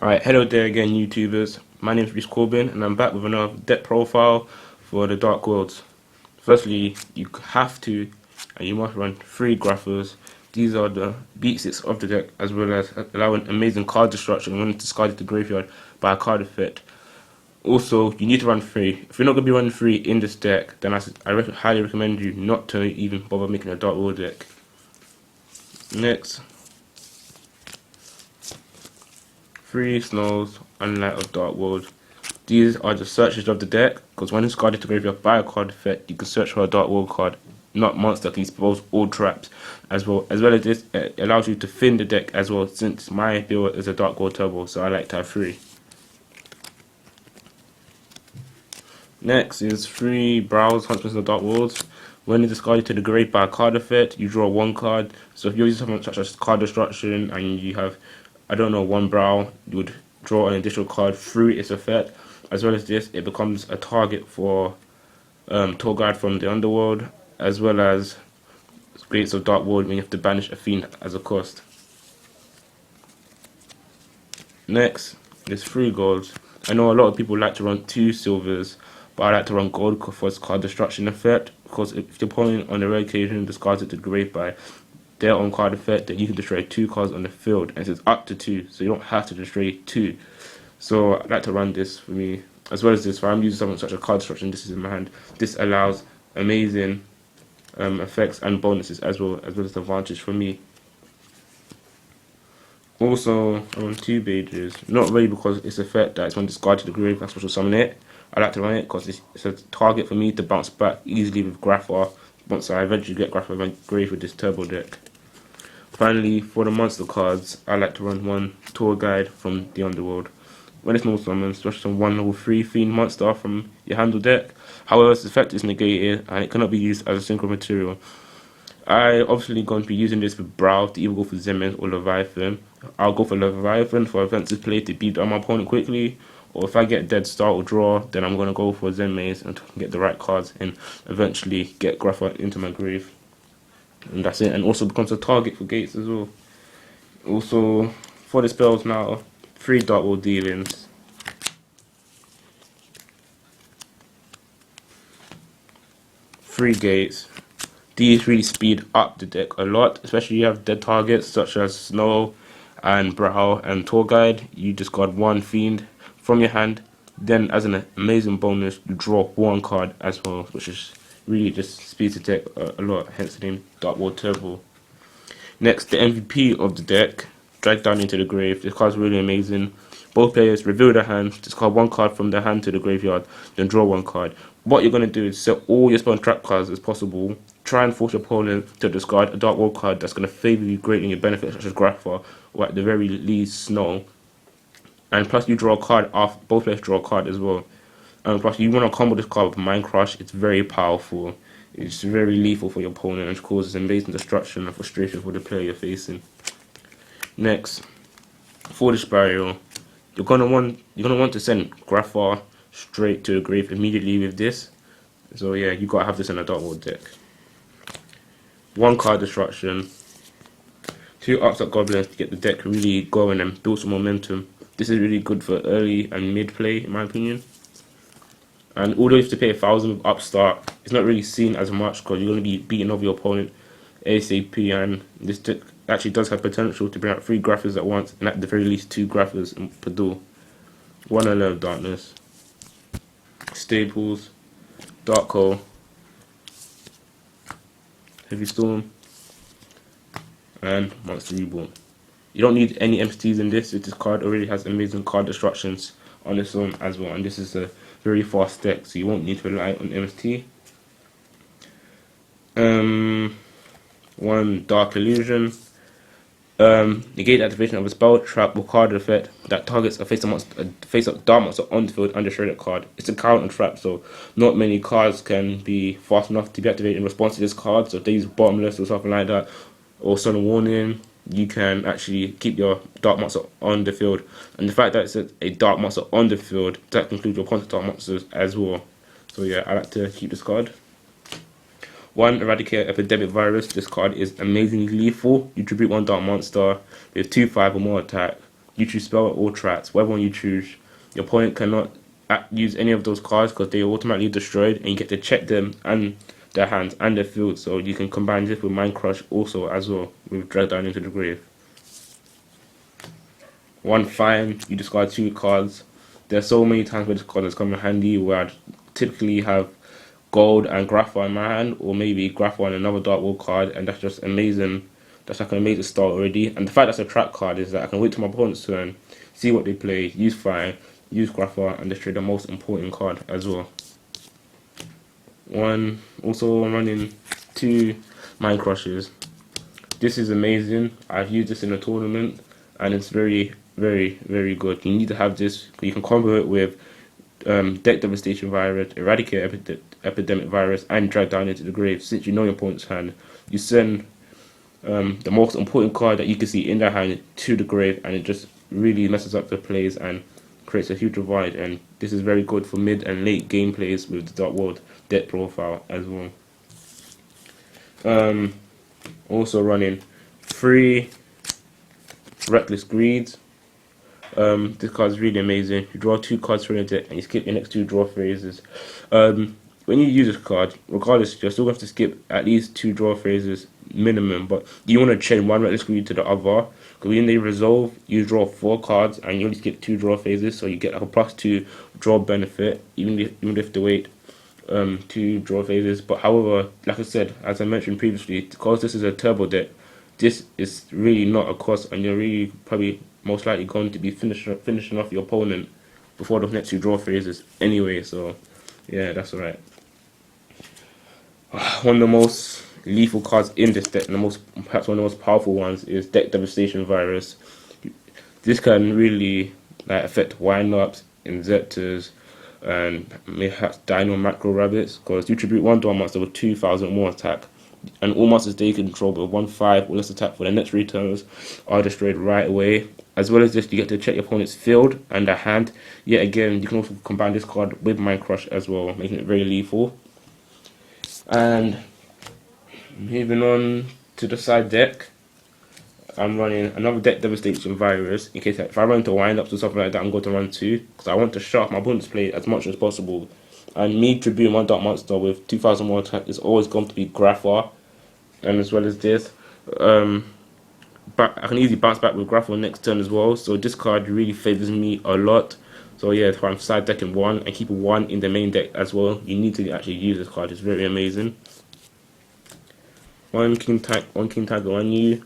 Alright, hello there again, YouTubers. My name is Reese Corbin, and I'm back with another deck profile for the Dark Worlds. Firstly, you have to, and you must run 3 Graphers. These are the basics of the deck, as well as allowing amazing card destruction when it's discarded to graveyard by a card effect. Also, you need to run 3. If you're not going to be running 3 in this deck, then highly recommend you not to even bother making a Dark World deck. Next, 3 Snows, Unlight of Dark World. These are the searches of the deck, because when it's guarded to graveyard by a card effect, you can search for a Dark World card, not monster, can expose all traps. As well as this, it allows you to thin the deck as well, since my build is a Dark World Turbo, so I like to have 3. Next is 3 Browse Huntsmen of Dark Worlds. When it's discarded to the grave by a card effect, you draw 1 card. So if you're using something such as card destruction and you have, I don't know, 1 Brow, you would draw an additional card through its effect. As well as this, it becomes a target for Tour Guide from the Underworld, as well as Gates of Dark World when you have to banish a fiend as a cost. Next, there's 3 golds. I know a lot of people like to run 2 silvers, but I like to run gold for its card destruction effect, because if your opponent on a rare occasion discards it to the grave by their own card effect, then you can destroy 2 cards on the field, and it's up to 2, so you don't have to destroy 2. So I like to run this for me. As well as this, if I'm using something such as card destruction, this is in my hand. This allows amazing effects and bonuses as well as advantage for me. Also, I run 2 Bages. Not really because it's effect that it's when discarded to the grave, I special summon it. I like to run it because it's a target for me to bounce back easily with Grapha once I eventually get Grapha in my grave with this turbo deck. Finally, for the monster cards, I like to run 1 Tour Guide from the Underworld. When it's normal summons, special summon 1 level 3 Fiend monster from your handle deck. However, its effect is negated and it cannot be used as a synchro material. I obviously going to be using this with Brow to either go for Zemens or Leviathan. I'll go for Leviathan for offensive play to beat down my opponent quickly, or if I get dead start or draw, then I'm going to go for Zenmaze until I can get the right cards and eventually get Grapha into my grave. And that's it, and also becomes a target for Gates as well. Also, for the spells now, 3 Dark World Dealings, 3 Gates. These really speed up the deck a lot, especially if you have dead targets such as Snow and Brow and Tour Guide. You discard 1 Fiend from your hand, then as an amazing bonus, you draw 1 card as well, which is really just speeds the deck a lot, hence the name Dark World Turbo. Next, the MVP of the deck, Drag Down into the Grave. This card's really amazing. Both players reveal their hands, discard 1 card from their hand to the graveyard, then draw 1 card. What you're going to do is set all your spell and trap cards as possible. Try and force your opponent to discard a Dark World card that's going to favour you greatly in your benefit, such as Grapha, or at the very least Snow. And plus you draw a card off, both players draw a card as well. And plus you want to combo this card with Mind Crush. It's very powerful. It's very lethal for your opponent and causes amazing destruction and frustration for the player you're facing. Next, Foolish Burial. You're gonna want to send Grapha straight to the grave immediately with this. So yeah, you gotta have this in a Dark World deck. 1 card destruction, 2 Upstart Goblins to get the deck really going and build some momentum. This is really good for early and mid play, in my opinion. And although you have to pay 1,000 with Upstart, it's not really seen as much because you're going to be beating over your opponent ASAP, and this deck actually does have potential to bring out 3 Graphers at once, and at the very least 2 Graphers per duel. 1 Alert of Darkness, Staples, Dark Hole, Heavy Storm, and Monster Reborn. You don't need any MSTs in this. This card already has amazing card destructions on its own as well, and this is a very fast deck, so you won't need to rely on MST. 1 Dark Illusion. Negate activation of a spell, trap, or card effect that targets a face-up dark monster on the field under shredded card. It's a counter trap, so not many cards can be fast enough to be activated in response to this card. So if they use Bottomless or something like that, or Sudden Warning, you can actually keep your dark monster on the field. And the fact that it's a dark monster on the field, that includes your opponent's dark monsters as well. So yeah, I like to keep this card. 1 Eradicate Epidemic Virus. This card is amazingly lethal. You tribute 1 dark monster with 2/5 or more attack. you choose spell or tracks, whatever one you choose. Your opponent cannot use any of those cards because they are automatically destroyed, and you get to check them and their hands and their field. So you can combine this with Mind Crush also as well with Drag Down into the Grave. One fine, you discard 2 cards. There's so many times where this card has come in handy where I'd typically have gold and Grapha in my hand, or maybe Grapha and another Dark World card, and that's just amazing. That's like an amazing start already. And the fact that's a trap card is that I can wait till my opponent's turn, see what they play, use fire, use Grapha, and destroy the most important card as well. Also I'm running 2 Mind Crushes. This is amazing. I've used this in a tournament, and it's very, very, very good. You need to have this. You can combo it with Deck Devastation Virus, Eradicate Epidemic Virus, and Drag Down into the Grave. Since you know your opponent's hand, you send the most important card that you can see in their hand to the grave, and it just really messes up the plays and creates a huge divide. And this is very good for mid and late game plays with the Dark World deck profile as well. Also running 3 Reckless Greeds. This card is really amazing. You draw 2 cards from your deck and you skip your next 2 draw phases. When you use this card, regardless, you're still going to have to skip at least 2 draw phases minimum, but you want to chain 1 Reckless Greed to the other, because when they resolve, you draw 4 cards and you only skip 2 draw phases, so you get like a +2 draw benefit, even if they wait 2 draw phases. But however, like I said, as I mentioned previously, because this is a turbo deck, this is really not a cost, and you're really probably most likely going to be finishing off your opponent before the next 2 draw phases anyway. So yeah, that's alright. One of the most lethal cards in this deck, and perhaps one of the most powerful ones, is Deck Devastation Virus. This can really affect windups, Inzeptors, and perhaps Dino Macro Rabbits, because you tribute 1 Dawn monster with 2,000 more attack, and all monsters they control with 1/5 or less attack for their next 3 turns are destroyed right away. As well as this, you get to check your opponent's field and their hand. Yet again, you can also combine this card with Mind Crush as well, making it very lethal. And moving on to the side deck, I'm running another Deck Devastation Virus, in case if I run into windups or something like that, I'm going to run 2, because I want to shut my opponent's play as much as possible. And me tributing 1 Dark Monster with 2,000 more attack is always going to be Grapha. And as well as this, but I can easily bounce back with Grapha next turn as well, so this card really favors me a lot. So yeah, if I'm side decking 1 and keeping 1 in the main deck as well, you need to actually use this card. It's very amazing. 1 King Tiger on you.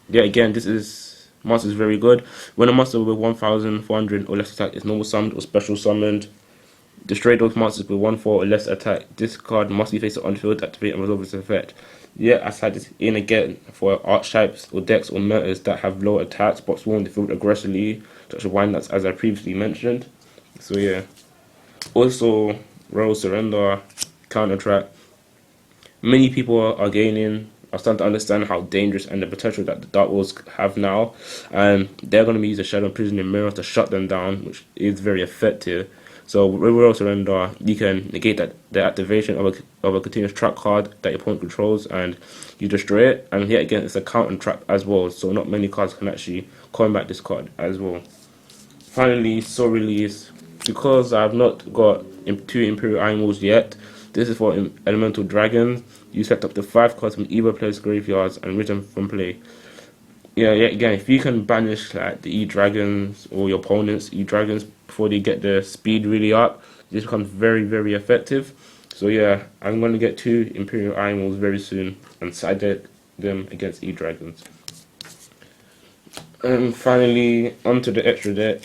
Yeah, again, this monster is very good. When a monster with 1,400 or less attack is normal summoned or special summoned, destroy those monsters with 1/4 or less attack. This card must be faced on field, activate, and resolve its effect. Yeah, I had this in again for archetypes or decks or metas that have low attacks but swarm the field aggressively, such as windups, as I previously mentioned. So yeah. Also, Royal Surrender, Counter Track. Many people are starting to understand how dangerous and the potential that the Dark Worlds have now, and they're going to be using Shadow Imprisoning Mirror to shut them down, which is very effective. So with Royal Surrender, you can negate the activation of a continuous trap card that your opponent controls, and you destroy it. And yet again, it's a counter trap as well, so not many cards can actually combat this card as well. Finally, Soul Release. Because I have not got 2 Imperial Animals yet, this is for Elemental Dragons. You set up to 5 cards from either player's graveyards and remove them from play. Yeah, again, if you can banish like the E-Dragons or your opponent's E-Dragons before they get their speed really up, this becomes very, very effective. So yeah, I'm going to get 2 Imperial Animals very soon and side deck them against E-Dragons. And finally, onto the extra deck.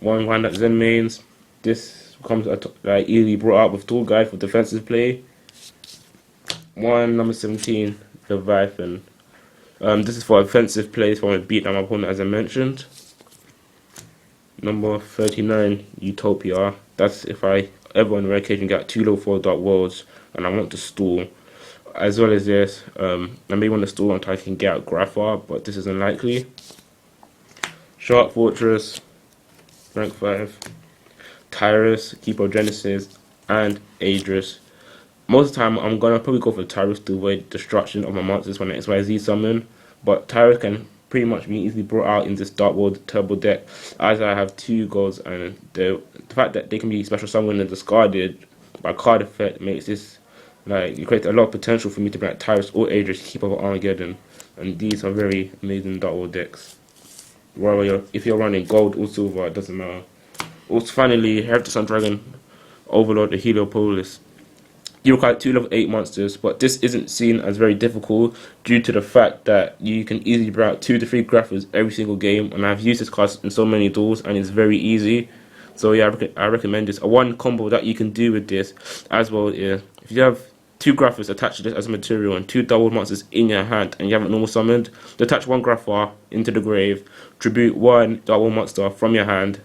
1 Windup Zen Mains. This comes easily brought out with Tool Guide for defensive play. 1 number 17, Leviathan. This is for offensive plays when I beat down my opponent, as I mentioned. Number 39, Utopia. That's if I ever on rare occasion get 2 level 4 Dark Worlds and I want to stall. As well as this, I may want to stall until I can get out Grapha, but this is unlikely. Shark Fortress, rank 5. Tyrus, Keeper of Genesis, and Aedris. Most of the time, I'm going to probably go for Tyrus to avoid destruction of my monsters when I XYZ summon, but Tyrus can pretty much being easily brought out in this Dark World Turbo deck, as I have 2 goals, and the fact that they can be special summoned and discarded by card effect makes this, like, it creates a lot of potential for me to bring out Tyrus or Aegis to keep up with Armageddon, and these are very amazing Dark World decks. Well, if you're running gold or silver, it doesn't matter. Also, finally, Heritage Sun Dragon Overlord, the Heliopolis. You require 2 level 8 monsters, but this isn't seen as very difficult due to the fact that you can easily bring out 2 to 3 Graphers every single game, and I've used this card in so many duels, and it's very easy. So yeah, I recommend this. A one combo that you can do with this as well is, if you have 2 Graphers attached to this as a material and 2 double monsters in your hand, and you haven't normal summoned, detach 1 Grapher into the grave, tribute 1 double monster from your hand,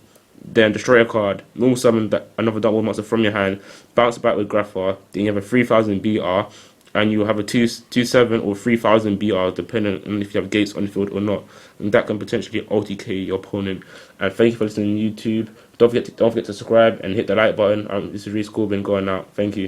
then destroy a card, normal summon another double monster from your hand, bounce it back with Grapher, then you have a 3000 BR, and you have a 2/7 or 3000 BR depending on if you have gates on the field or not, and that can potentially OTK your opponent. And thank you for listening to YouTube. Don't forget to subscribe and hit the like button. This is Reese Corbin going out. Thank you.